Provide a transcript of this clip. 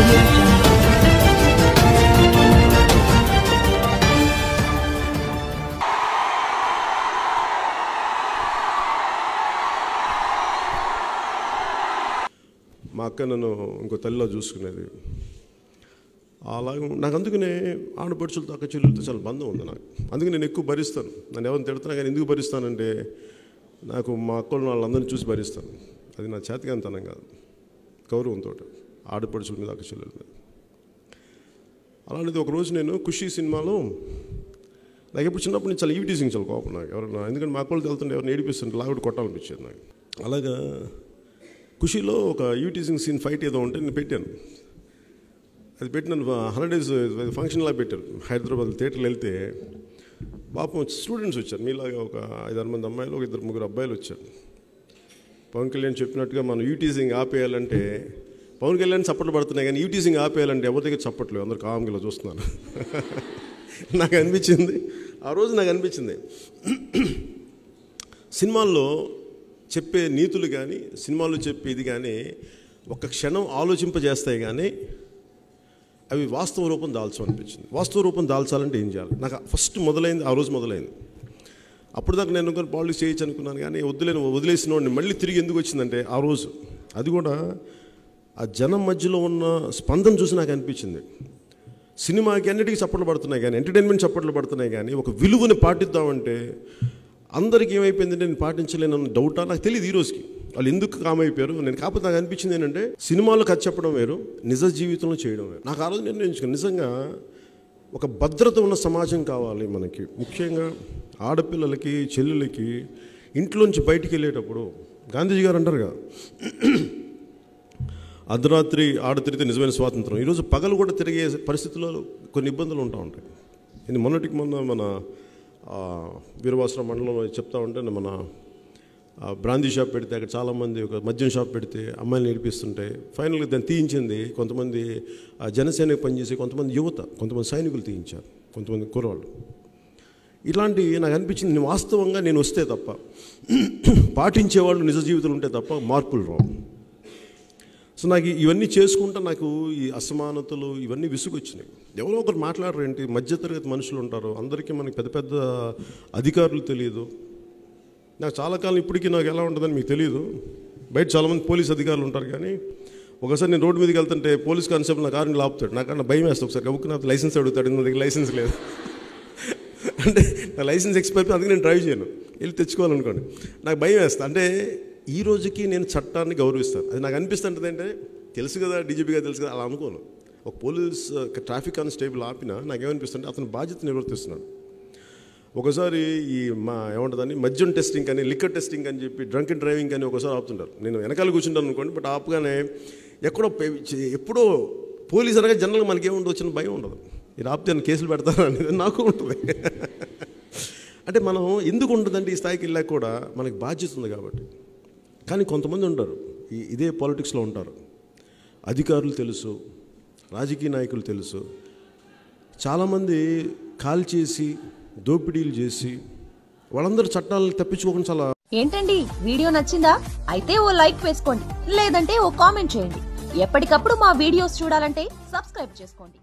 Audio Jungle. మా అక్క నన్ను ఇంకో తల్లిలో చూసుకునేది. అలాగే నాకు అందుకనే ఆడపడుచులతో అక్క చెల్లెలతో చాలా బంధం ఉంది నాకు. అందుకే నేను ఎక్కువ భరిస్తాను. నన్ను ఎవరిని తిడుతున్నా కానీ ఎందుకు భరిస్తానంటే నాకు మా అక్కలు వాళ్ళందరినీ చూసి భరిస్తాను. అది నా చేతకాంతనం కాదు, గౌరవంతో ఆడపడుచుల మీద అక్క చెల్లెల మీద. అలాంటిది ఒకరోజు నేను ఖుషీ సినిమాలో నాకు ఎప్పుడు చిన్నప్పటి నుంచి చాలా ఈవిటీసింగ్ చాలా కోపం నాకు ఎవరన్నా, ఎందుకంటే మా అక్కలు వెళ్తుంటే ఎవరిని ఏడిపిస్తుంటే లాగుడు కొట్టాలనిపించేది నాకు. అలాగా ఖుషీలో ఒక యూటీసింగ్ సీన్ ఫైట్ ఏదో ఉంటే నేను పెట్టాను. అది పెట్టినాను 100 days ఫంక్షన్లా పెట్టారు. హైదరాబాద్ థియేటర్లో వెళ్తే పాపం స్టూడెంట్స్ వచ్చారు, మీలాగా ఒక 5-6 మంది అమ్మాయిలు, ఒక 2-3 అబ్బాయిలు వచ్చారు. పవన్ కళ్యాణ్ చెప్పినట్టుగా మనం యూటీసింగ్ ఆపేయాలంటే పవన్ కళ్యాణ్ చప్పట్లు పడుతున్నాయి, కానీ యూటీసింగ్ ఆపేయాలంటే ఎవరి దగ్గర చప్పట్లేదు, అందరు కామ్గా చూస్తున్నారు. నాకు అనిపించింది ఆ రోజు, నాకు అనిపించింది సినిమాల్లో చెప్పే నీతులు కానీ సినిమాల్లో చెప్పేది కానీ ఒక క్షణం ఆలోచింపజేస్తాయి, కానీ అవి వాస్తవ రూపం దాల్చు అనిపించింది. వాస్తవ రూపం దాల్చాలంటే ఏం చేయాలి? నాకు ఫస్ట్ మొదలైంది ఆ రోజు మొదలైంది. అప్పుడు దాకా నేను కొన్ని పాలిటిక్స్ చేయొచ్చు అనుకున్నాను, కానీ వదిలేసిన వాడిని మళ్ళీ తిరిగి ఎందుకు వచ్చిందంటే ఆ రోజు, అది కూడా ఆ జనం మధ్యలో ఉన్న స్పందన చూసి నాకు అనిపించింది. సినిమాకి అన్నిటికీ చప్పట్లు పడుతున్నాయి కానీ, ఎంటర్టైన్మెంట్ చప్పట్లు పడుతున్నాయి కానీ ఒక విలువని పాటిద్దామంటే అందరికీ ఏమైపోయింది, నేను పాటించలేనన్న డౌటా నాకు తెలియదు ఈ రోజుకి. వాళ్ళు ఎందుకు కామైపోయారు నేను. కాకపోతే నాకు అనిపించింది ఏంటంటే సినిమాలో కథ చెప్పడం వేరు, నిజ జీవితంలో చేయడం వేరు. నాకు ఆ రోజు నిర్ణయించుకున్నాను, నిజంగా ఒక భద్రత ఉన్న సమాజం కావాలి మనకి. ముఖ్యంగా ఆడపిల్లలకి, చెల్లెలకి ఇంట్లోంచి బయటికి వెళ్ళేటప్పుడు గాంధీజీ గారు అంటారు కదా, అర్ధరాత్రి ఆడ తిరిగితే నిజమైన స్వాతంత్రం. ఈరోజు పగలు కూడా తిరిగే పరిస్థితుల్లో కొన్ని ఇబ్బందులు ఉంటాయి. ఇది మొన్న మన వీరవాసరావు మండలంలో చెప్తా ఉంటే, మన బ్రాందీ షాప్ పెడితే అక్కడ చాలామంది ఒక మద్యం షాప్ పెడితే అమ్మాయిలు నేర్పిస్తుంటే ఫైనల్గా దాన్ని తీయించింది కొంతమంది జనసేనకు పనిచేసి, కొంతమంది యువత, కొంతమంది సైనికులు తీయించారు, కొంతమంది కుర్రవాళ్ళు. ఇలాంటి నాకు అనిపించింది, నేను వాస్తవంగా నేను వస్తే తప్ప, పాటించేవాళ్ళు నిజ జీవితంలో ఉంటే తప్ప మార్పులు రావు. సో నాకు ఇవన్నీ చేసుకుంటా నాకు ఈ అసమానతలు ఇవన్నీ విసుగొచ్చినాయి. ఎవరో ఒకరు మాట్లాడరు ఏంటి, మధ్యతరగతి మనుషులు ఉంటారు, అందరికీ మనకి పెద్ద పెద్ద అధికారులు తెలియదు. నాకు చాలా కాలం ఇప్పటికీ నాకు ఎలా ఉంటుందని మీకు తెలియదు. బయట చాలామంది పోలీస్ అధికారులు ఉంటారు, కానీ ఒకసారి నేను రోడ్డు మీదకి వెళ్తుంటే పోలీస్ కానిస్టేబుల్ నా కారుని లాపుతాడు. నాకన్నా భయం వేస్తాడు. ఒకసారి గబుక్కు నాకు లైసెన్స్ అడుగుతాడు, నా దగ్గర లైసెన్స్ లేదు అంటే నా లైసెన్స్ ఎక్స్పైర్, అందుకే నేను డ్రైవ్ చేయను, వెళ్ళి తెచ్చుకోవాలనుకోండి. నాకు భయం వేస్తా. అంటే ఈ రోజుకి నేను చట్టాన్ని గౌరవిస్తాను. అది నాకు అనిపిస్తుంటుంది అంటే తెలుసు కదా, డీజీపీ గారు తెలుసు కదా, అలా అనుకోను. ఒక పోలీస్ ట్రాఫిక్ కానిస్టేబుల్ ఆపినా నాకేమనిపిస్తుంటే అతను బాధ్యత నిర్వర్తిస్తున్నాడు. ఒకసారి ఈ ఏమంటుందని మద్యం టెస్టింగ్ అని, లిక్కర్ టెస్టింగ్ అని చెప్పి, డ్రంక్ అండ్ డ్రైవింగ్ అని ఒకసారి ఆపుతుంటారు. నేను వెనకాల కూర్చుంటాను అనుకోండి, బట్ ఆపుగానే ఎప్పుడో పోలీస్ అనగా జనరల్గా మనకేముండదు, వచ్చిన భయం ఉండదు. ఇది ఆపితే కేసులు పెడతారు అనేది నాకు ఉంటుంది. అంటే మనం ఎందుకు ఉంటుందంటే ఈ స్థాయికి వెళ్ళాక కూడా మనకి బాధ్యత ఉంది కాబట్టి. కానీ కొంతమంది ఉంటారు ఇదే పాలిటిక్స్లో ఉంటారు, అధికారులు తెలుసు, రాజకీయ నాయకులు తెలుసు, చాలామంది కాల్ చేసి దోపిడీలు చేసి వాళ్ళందరూ చట్టాలను తప్పించుకోకుండా చాలా. ఏంటండి వీడియో నచ్చిందా? అయితే ఓ లైక్ వేసుకోండి, లేదంటే ఓ కామెంట్ చేయండి. ఎప్పటికప్పుడు మా వీడియోస్ చూడాలంటే సబ్స్క్రైబ్ చేసుకోండి.